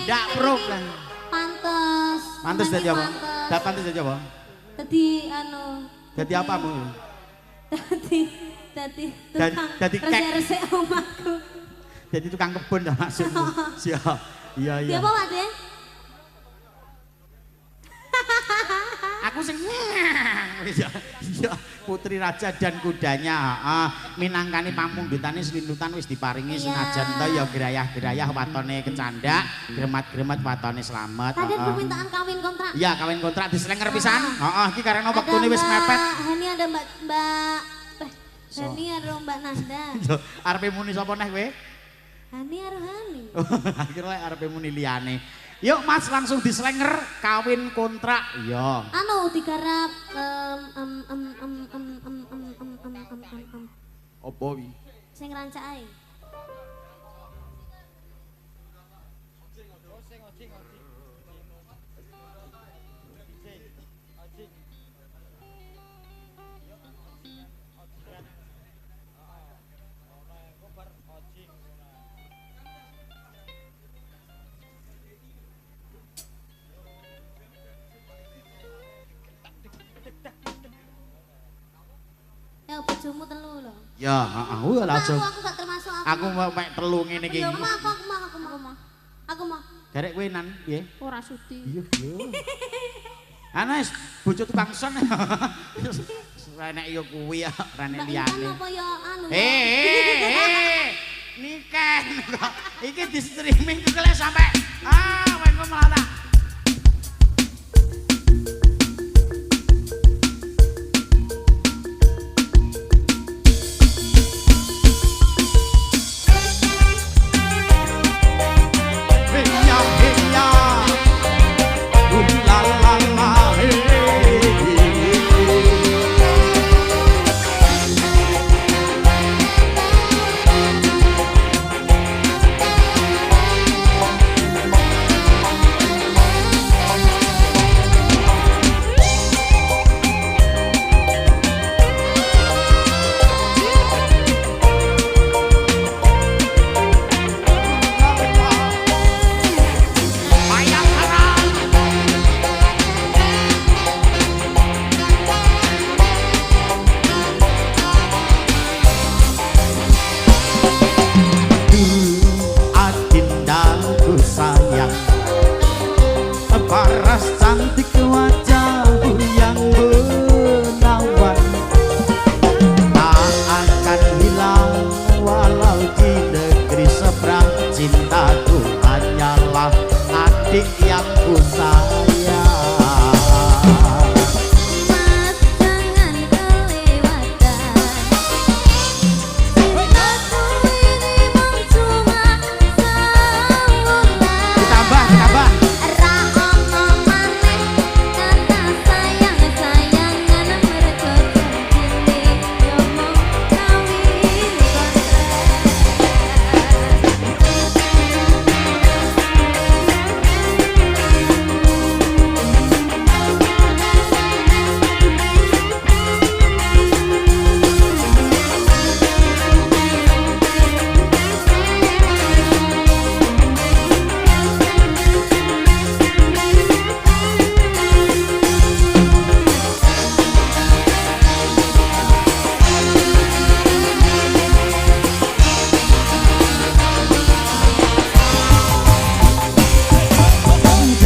[SPEAKER 1] Ndak pro kan.
[SPEAKER 3] Pantes.
[SPEAKER 1] Pantes dadi apa? Ndak pantes dadi apa?
[SPEAKER 3] Dadi anu.
[SPEAKER 1] Dadi apamu?
[SPEAKER 3] Dadi
[SPEAKER 1] Dadi kek.
[SPEAKER 3] resek omahku.
[SPEAKER 1] Jadi tukang kebun dah maksudmu. Siap. Iya iya.
[SPEAKER 3] Dia apa, Pak De?
[SPEAKER 1] Aku sing iya putri raja dan kudanya minangkani pamundhutane slindutan wis diparingi senajan to ya gerayah-gerayah watone kecandak gremat-gremet watone slamet.
[SPEAKER 3] Tadi permintaan kawin kontrak.
[SPEAKER 1] Iya kawin kontrak diselenger pisan. Heeh iki karena wektune wis mepet.
[SPEAKER 3] Hani ada Mbak Hani ada Mbak Nanda.
[SPEAKER 1] Yo arepe muni sapa neh kowe?
[SPEAKER 3] Hani karo Hani.
[SPEAKER 1] Akhirnya arepe muni liyane. Yuk Mas langsung diselenger kawin kontrak. Iya.
[SPEAKER 3] Anu digarap
[SPEAKER 1] Opo wi?
[SPEAKER 3] sing rancake. Ya bojomu telu lho.
[SPEAKER 1] Ya, heeh, langsung.
[SPEAKER 3] Aku gak termasuk
[SPEAKER 1] Aku mau mek telu ngene iki.
[SPEAKER 3] Ya, aku mau.
[SPEAKER 1] Derek kowe nan piye?
[SPEAKER 2] Ora sudi.
[SPEAKER 1] Iya, iya. Anas, bojo tukang son. Enek yo kuwi ya, rene liyane.
[SPEAKER 3] Apa ya anu?
[SPEAKER 1] Niken. Iki di streaming kele sampai weng melata. adik yang ku sayang.
[SPEAKER 3] Mas jangan kelewatan. Cintaku ini mung cuma sebulan.
[SPEAKER 1] Ditambah.
[SPEAKER 3] Ra ono maneh kata sayang-sayangan mergo janjine yo mung kawin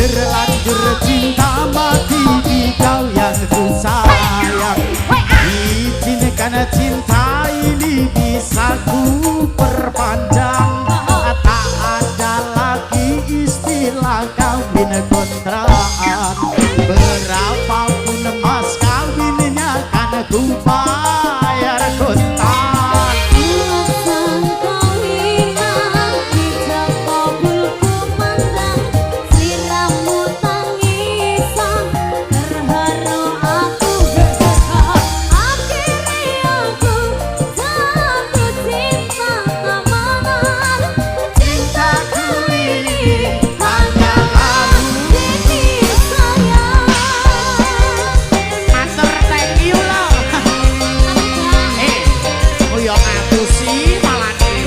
[SPEAKER 1] Terlanjur cinta mati di kau yang ku sayang. Izinkan cinta ini bisa ku perpanjang. Tak ada lagi istilah kawin kontrakan. Berapapun mas kawinnya kan ku bayar kontan.
[SPEAKER 3] Sang kawinan ijab kabul kumandang sliramu tangisan terharu aku akhirnya aku jatuh cinta kamanan cintaku ini hanyalah diri sayang.
[SPEAKER 1] Master thank you loh. Oh ya aku sih malah nih.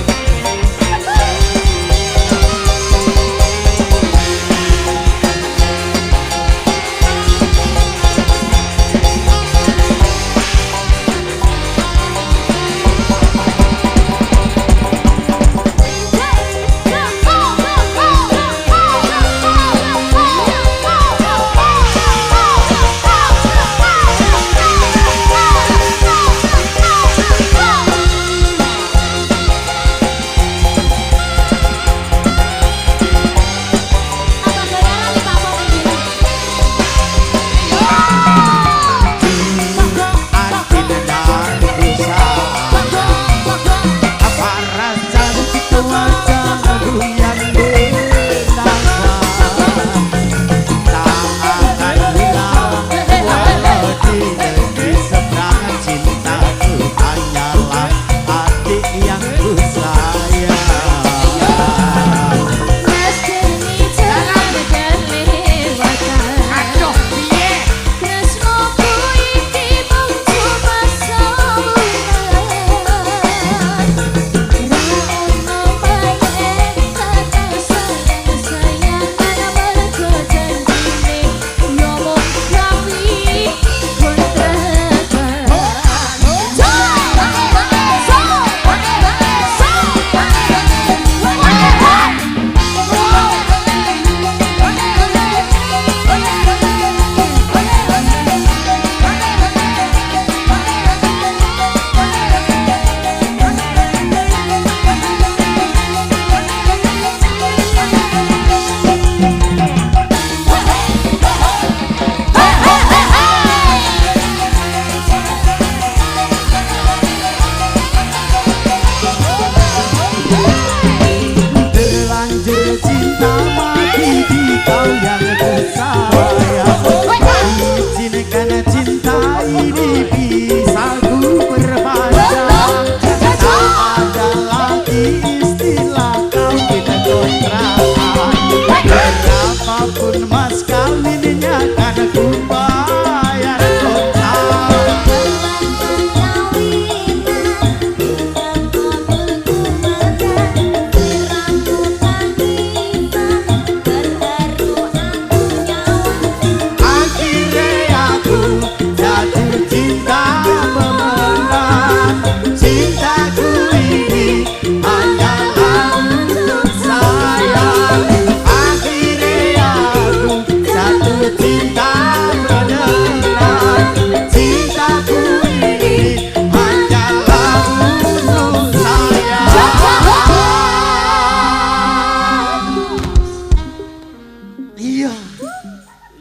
[SPEAKER 1] Iya.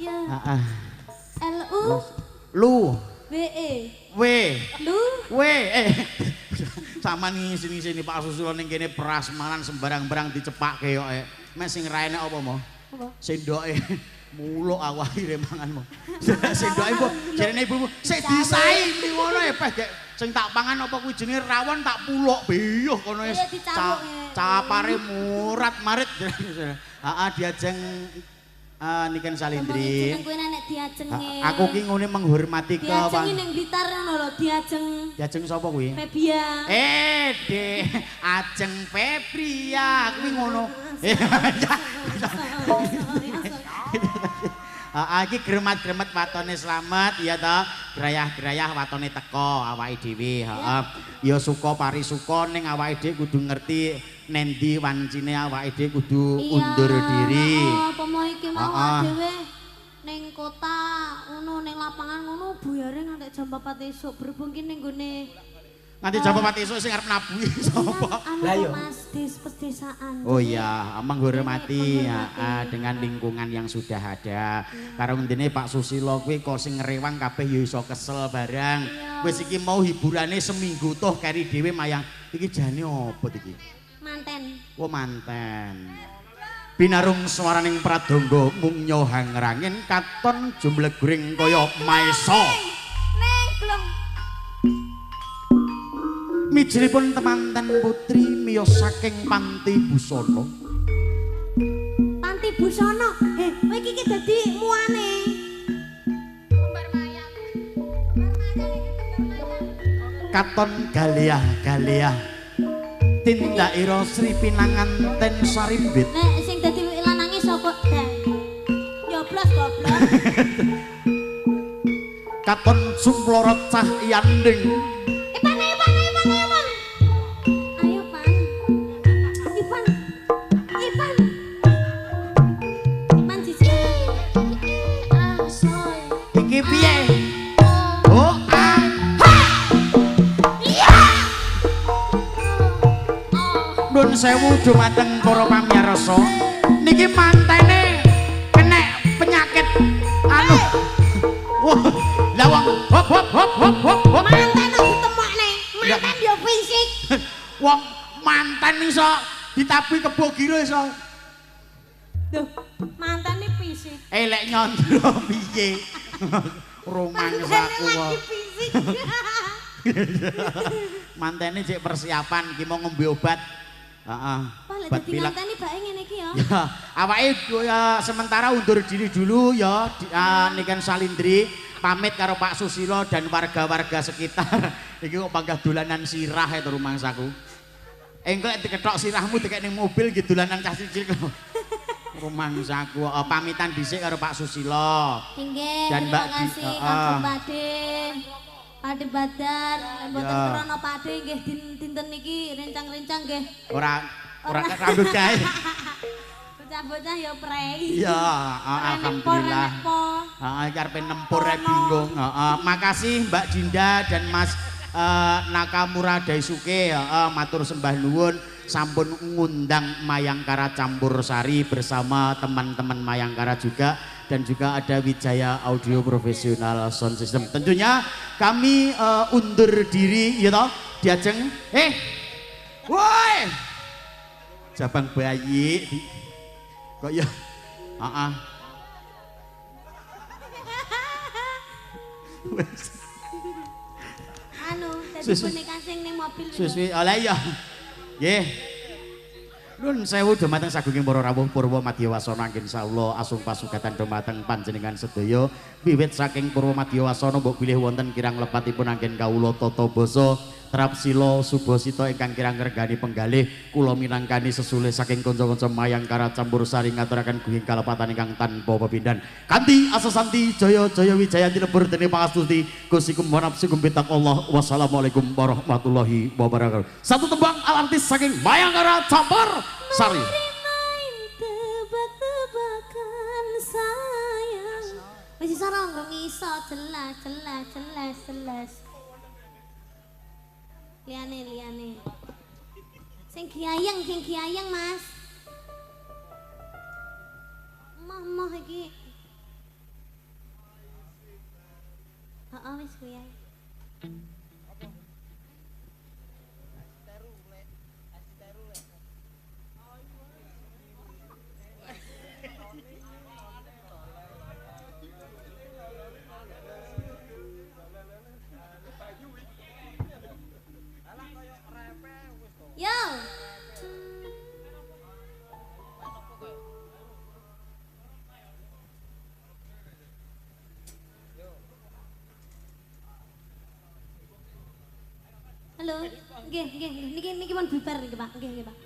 [SPEAKER 3] Iya.
[SPEAKER 1] Heeh.
[SPEAKER 3] LU
[SPEAKER 1] Lu.
[SPEAKER 3] WE.
[SPEAKER 1] W.
[SPEAKER 3] Lu
[SPEAKER 1] W. Sama nih sini Pak Susilo ning kene prasmanan sembarang-barang dicepakke kok. Mek sing raine apa mo?
[SPEAKER 3] apa?
[SPEAKER 1] Sendoke muluk awake mangan mo. Sendoke mbok jarene ibumu sik disai muni ngono peh gek sing tak pangan apa kuwi jenenge rawon tak puluk beyuh kono wis.
[SPEAKER 3] Iya, dicamuk,
[SPEAKER 1] Capare murat marit. Heeh diajeng Niken Salindri.
[SPEAKER 3] Jeneng kuwi nek diajenge.
[SPEAKER 1] Aku ki ngene menghormati ke
[SPEAKER 3] Diajengi ning Blitar ngono lho, diajeng
[SPEAKER 1] Diajeng sapa kuwi?
[SPEAKER 3] Febia.
[SPEAKER 1] Dek, ajeng Febria kuwi ngono. Iki gremat-gremet watone slamet ya ta. Grayah-grayah watone teko awake dhewe, heeh. Ya suka parisuka ning awake dhewe kudu ngerti nendi wancine awake dhewe kudu undur diri.
[SPEAKER 3] Apa mau iki mau dhewe ning kota ngono ning lapangan ngono buyare nganti jam 4 esuk berhubung ki ning gone
[SPEAKER 1] Nanti jam 4 esuk sing arep nabuhi sapa?
[SPEAKER 3] Lah yo Mas pedesaan.
[SPEAKER 1] Oh iya, menghormati dengan lingkungan yang sudah ada. Karo ngene Pak Susilo kuwi kok sing ngrewang kabeh ya iso kesel barang. Wis iki mau hiburane seminggu toh kari dhewe mayang. Iki jane opo iki?
[SPEAKER 3] Manten.
[SPEAKER 1] Oh manten. Binarung swaraning pradangga mung nyohang rangin katon jumlegring kaya maesa.
[SPEAKER 3] Neng belum.
[SPEAKER 1] Mijilipun temanten putri miyos saking Panti Busana.
[SPEAKER 3] Panti Busana. Kowe iki dadi muane.
[SPEAKER 2] Kembar mayang.
[SPEAKER 1] Katon galeah-galeah. Tindakira Sri Pinanganten Sarimbit.
[SPEAKER 3] Nek sing dadi lanange sapa? Nyoblos goblok.
[SPEAKER 1] Katon Sumplorot Cahyanding.
[SPEAKER 3] Ipan. Ayo Pan. Ipan. Ipan siji.
[SPEAKER 2] Asoy.
[SPEAKER 1] Iki piye? Oh, Nun sewu dumateng para pamirsa. Niki mantene kena penyakit anu. Wah, lah wong hop.
[SPEAKER 3] Manten kok ditemokne. Manten yo fisik.
[SPEAKER 1] Wong manten iso ditabuhi kebo giro iso.
[SPEAKER 3] Duh, mantane fisik.
[SPEAKER 1] Elek nyondro piye? Rumangsaku
[SPEAKER 3] Mantene
[SPEAKER 1] wae.
[SPEAKER 3] lagi fisik.
[SPEAKER 1] Mantene cek persiapan iki mau ngombe obat. Heeh.
[SPEAKER 3] Wah, lek
[SPEAKER 1] Obat
[SPEAKER 3] dadi
[SPEAKER 1] pilek.
[SPEAKER 3] mantene bae ngene iki ya.
[SPEAKER 1] Ya, awake ya sementara undur diri dulu ya Niken Salindri pamit karo Pak Susilo dan warga-warga sekitar. Iki kok panggah dolanan sirah itu rumangsaku. Engko lek diketok sirahmu dikek ning mobil nggih dolanan cah cilik. Rumangsaku pamitan dhisik karo Pak Susilo.
[SPEAKER 3] Inggih,
[SPEAKER 1] Dan
[SPEAKER 3] terima
[SPEAKER 1] Mbak
[SPEAKER 3] kasih Kang Pade. Pade Badar, mboten
[SPEAKER 1] Ya.
[SPEAKER 3] krana Pade nggih dinten iki rencang-rencang nggih.
[SPEAKER 1] Ora rambut gawe.
[SPEAKER 3] Bocah-bocah ya prei.
[SPEAKER 1] Iya, alhamdulillah. Iki arepe nempur bingung. Makasih Mbak Jinda dan Mas Nakamura Daisuke, matur sembah nuwun sampun ngundang Mayangkara Campur Sari bersama teman-teman Mayangkara juga dan juga ada Wijaya Audio Profesional Sound System. Tentunya kami undur diri ya toh diajeng woi jabang bayi kok ya
[SPEAKER 3] Anu, dadi
[SPEAKER 1] Susu.
[SPEAKER 3] boneka sing ning mobil.
[SPEAKER 1] Suwi oleh ya. Nggih. Nun sewu dumateng sagunging para rawuh Purwa Madyawasana anggen insyaallah asung pasugatan dumateng panjenengan sedaya wiwit saking Purwa Madyawasana mbok bilih wonten kirang lepatipun anggen kawula tata basa trap sila subasita ingkang kirang regani penggalih kula minangkani sesule saking kanca-kanca Mayangkara Campur Sari ngaturaken gunging kalepatan ingkang tanpa pepindhan kanthi asasanti jaya-jaya wijayanti lebur dening pangastuti Gustikum wa nafsikum Allah. Wassalamualaikum warahmatullahi wabarakatuh. Satu tembang alartis saking Mayangkara Campur Sari.
[SPEAKER 3] Tebak-tebakan sayang. Wis iso rong iso jelas. Liane. Sing kiayang Mas. Mah iki. Heeh wis kuwi ae. Yo. Halo, niki mon bubar niki Pak, nggih Pak.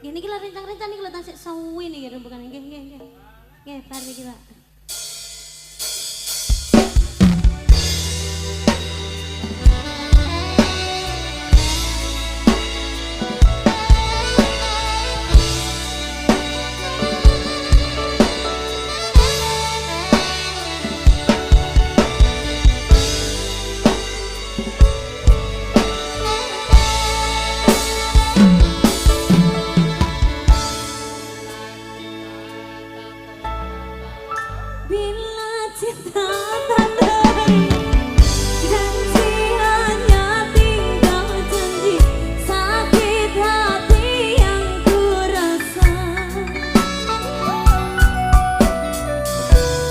[SPEAKER 3] Nggih niki lho rencang-rencang niki lho tasik suwi niki bukan nggih. Nggih, bar niki Pak. Bila cinta tak dari janji hanya tinggal janji sakit hati yang ku rasa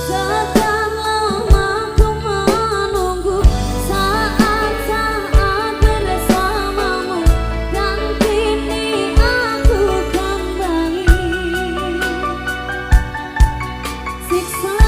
[SPEAKER 3] sekian lama ku menunggu saat-saat bersamamu dan kini aku kembali siksa